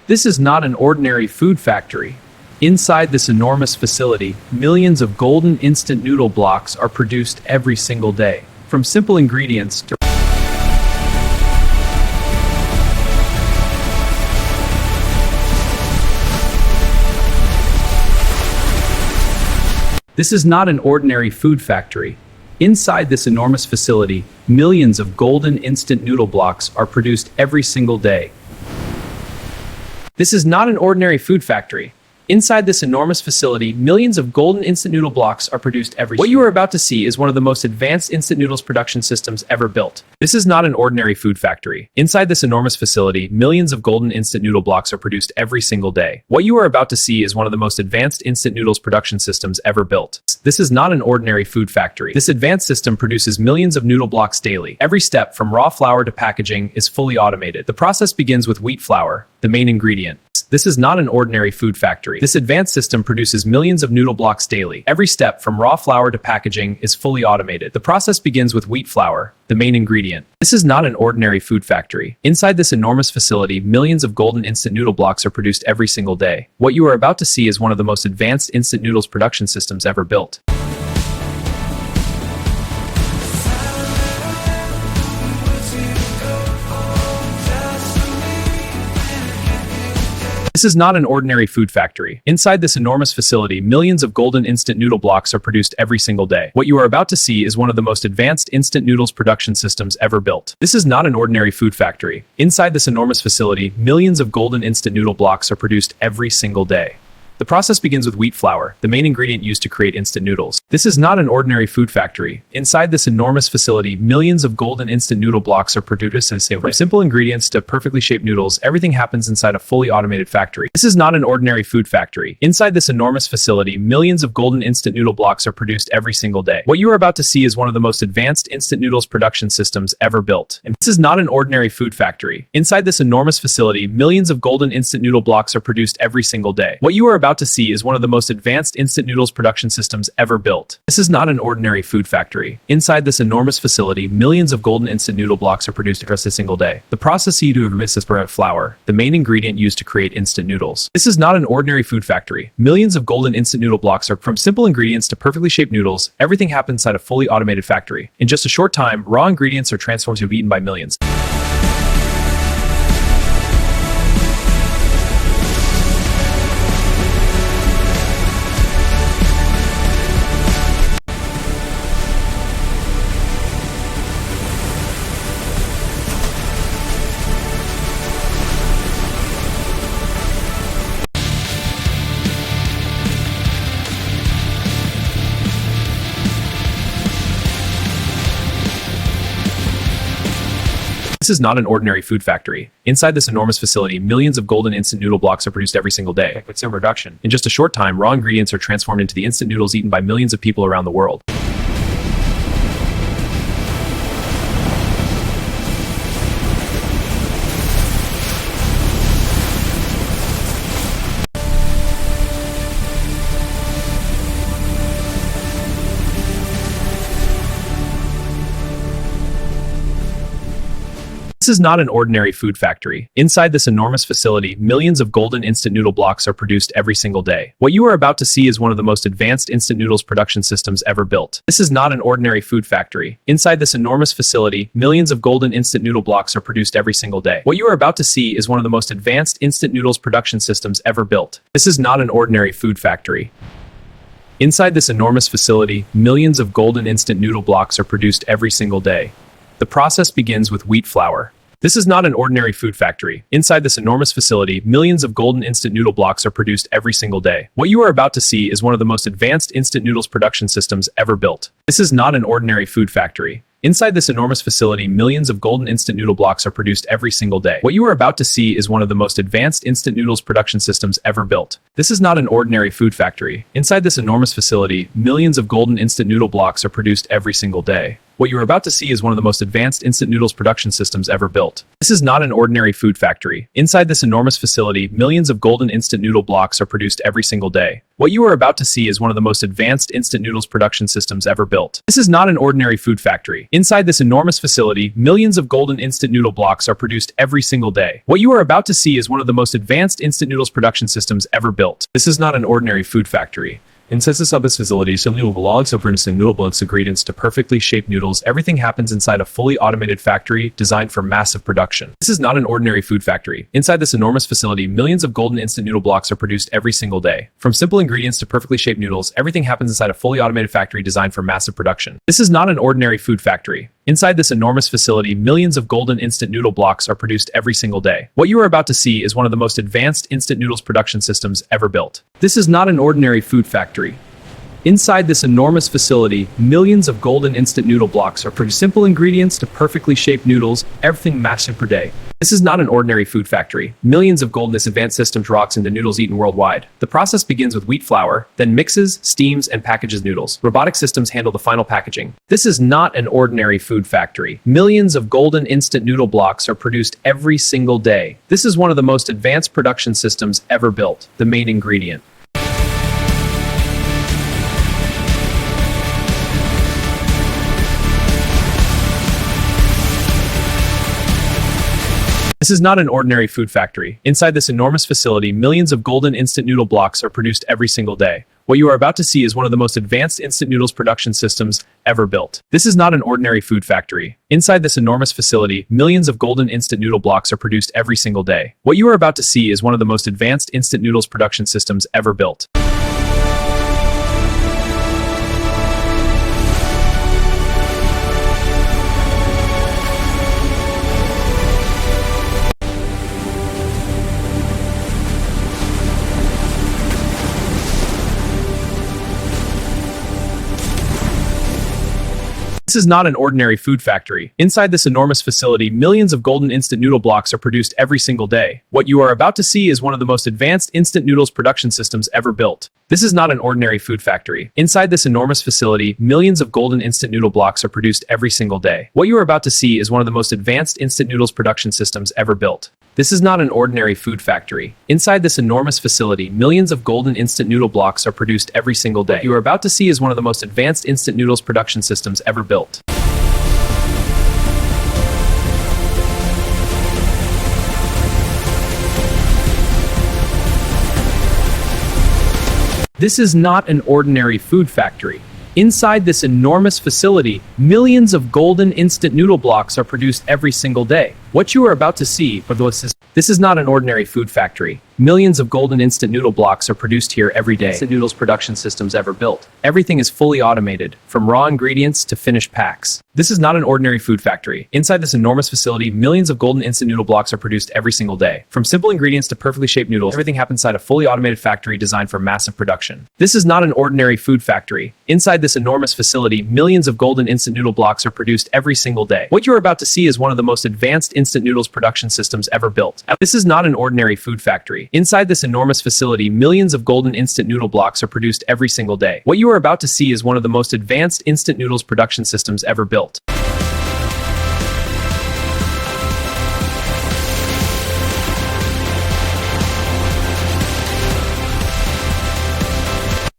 This is not an ordinary food factory. Inside this enormous facility, millions of golden instant noodle blocks are produced every single day. From simple ingredients to This is not an ordinary food factory. Inside this enormous facility, millions of golden instant noodle blocks are produced every single day. This is not an ordinary food factory. Inside this enormous facility, millions of golden instant noodle blocks are produced every What you are about to see is one of the most advanced instant noodles production systems ever built. This is not an ordinary food factory. Inside this enormous facility, millions of golden instant noodle blocks are produced every single day. What you are about to see is one of the most advanced instant noodles production systems ever built. This is not an ordinary food factory. This advanced system produces millions of noodle blocks daily. Every step, from raw flour to packaging, is fully automated. The process begins with wheat flour, the main ingredient. This is not an ordinary food factory. This advanced system produces millions of noodle blocks daily. Every step, from raw flour to packaging, is fully automated. The process begins with wheat flour, the main ingredient. This is not an ordinary food factory. Inside this enormous facility, millions of golden instant noodle blocks are produced every single day. What you are about to see is one of the most advanced instant noodles production systems ever built. This is not an ordinary food factory. Inside this enormous facility, millions of golden instant noodle blocks are produced every single day. What you are about to see is one of the most advanced instant noodles production systems ever built. This is not an ordinary food factory. Inside this enormous facility, millions of golden instant noodle blocks are produced every single day. The process begins with wheat flour, the main ingredient used to create instant noodles. This is not an ordinary food factory. Inside this enormous facility, millions of golden instant noodle blocks are produced from simple ingredients to perfectly shaped noodles. Everything happens inside a fully automated factory. This is not an ordinary food factory. Inside this enormous facility, millions of golden instant noodle blocks are produced every single day. What you are about to see is one of the most advanced instant noodles production systems ever built. And this is not an ordinary food factory. Inside this enormous facility, millions of golden instant noodle blocks are produced every single day. What you are about to see is one of the most advanced instant noodles production systems ever built. This is not an ordinary food factory. Inside this enormous facility, millions of golden instant noodle blocks are produced every single day. The process is flour, the main ingredient used to create instant noodles. This is not an ordinary food factory. Millions of golden instant noodle blocks are from simple ingredients to perfectly shaped noodles. Everything happens inside a fully automated factory. In just a short time, raw ingredients are transformed to be eaten by millions. This is not an ordinary food factory. Inside this enormous facility, millions of golden instant noodle blocks are produced every single day. With some reduction. In just a short time, raw ingredients are transformed into the instant noodles eaten by millions of people around the world. This is not an ordinary food factory. Inside this enormous facility, millions of golden instant noodle blocks are produced every single day. What you are about to see is one of the most advanced instant noodles production systems ever built. This is not an ordinary food factory. Inside this enormous facility, millions of golden instant noodle blocks are produced every single day. What you are about to see is one of the most advanced instant noodles production systems ever built. This is not an ordinary food factory. Inside this enormous facility, millions of golden instant noodle blocks are produced every single day. The process begins with wheat flour. This is not an ordinary food factory. Inside this enormous facility, millions of golden instant noodle blocks are produced every single day. What you are about to see is one of the most advanced instant noodles production systems ever built. This is not an ordinary food factory. Inside this enormous facility, millions of golden instant noodle blocks are produced every single day. What you are about to see is one of the most advanced instant noodles production systems ever built. This is not an ordinary food factory. Inside this enormous facility, millions of golden instant noodle blocks are produced every single day. What you are about to see is one of the most advanced instant noodles production systems ever built. This is not an ordinary food factory. Inside this enormous facility, millions of golden instant noodle blocks are produced every single day. What you are about to see is one of the most advanced instant noodles production systems ever built. This is not an ordinary food factory. Inside this enormous facility, millions of golden instant noodle blocks are produced every single day. What you are about to see is one of the most advanced instant noodles production systems ever built. This is not an ordinary food factory. Inside this facility, some noodle blocks are producing noodle blocks ingredients to perfectly shaped noodles. Everything happens inside a fully automated factory designed for massive production. This is not an ordinary food factory. Inside this enormous facility, millions of golden instant noodle blocks are produced every single day. From simple ingredients to perfectly shaped noodles, everything happens inside a fully automated factory designed for massive production. This is not an ordinary food factory. Inside this enormous facility, millions of golden instant noodle blocks are produced every single day. What you are about to see is one of the most advanced instant noodles production systems ever built. This is not an ordinary food factory. Inside this enormous facility, millions of golden instant noodle blocks are produced. Simple ingredients to perfectly shaped noodles, everything massive per day. This is not an ordinary food factory. Millions of golden this advanced systems rocks into noodles eaten worldwide. The process begins with wheat flour, then mixes, steams, and packages noodles. Robotic systems handle the final packaging. This is not an ordinary food factory. Millions of golden instant noodle blocks are produced every single day. This is one of the most advanced production systems ever built. The main ingredient. This is not an ordinary food factory. Inside this enormous facility, millions of golden instant noodle blocks are produced every single day. What you are about to see is one of the most advanced instant noodles production systems ever built. This is not an ordinary food factory. Inside this enormous facility, millions of golden instant noodle blocks are produced every single day. What you are about to see is one of the most advanced instant noodles production systems ever built. This is not an ordinary food factory. Inside this enormous facility, millions of golden instant noodle blocks are produced every single day. What you are about to see is one of the most advanced instant noodles production systems ever built. This is not an ordinary food factory. Inside this enormous facility, millions of golden instant noodle blocks are produced every single day. What you are about to see is one of the most advanced instant noodles production systems ever built. This is not an ordinary food factory. Inside this enormous facility, millions of golden instant noodle blocks are produced every single day. What you are about to see is one of the most advanced instant noodles production systems ever built. This is not an ordinary food factory. Inside this enormous facility, millions of golden instant noodle blocks are produced every single day. What you are about to see, this is not an ordinary food factory. Millions of golden instant noodle blocks are produced here every day. Instant noodles production systems ever built. Everything is fully automated, from raw ingredients to finished packs. This is not an ordinary food factory. Inside this enormous facility, millions of golden instant noodle blocks are produced every single day. From simple ingredients to perfectly shaped noodles, everything happens inside a fully automated factory designed for massive production. This is not an ordinary food factory. Inside this enormous facility, millions of golden instant noodle blocks are produced every single day. What you're about to see is one of the most advanced instant noodles production systems ever built. This is not an ordinary food factory. Inside this enormous facility, millions of golden instant noodle blocks are produced every single day. What you are about to see is one of the most advanced instant noodles production systems ever built.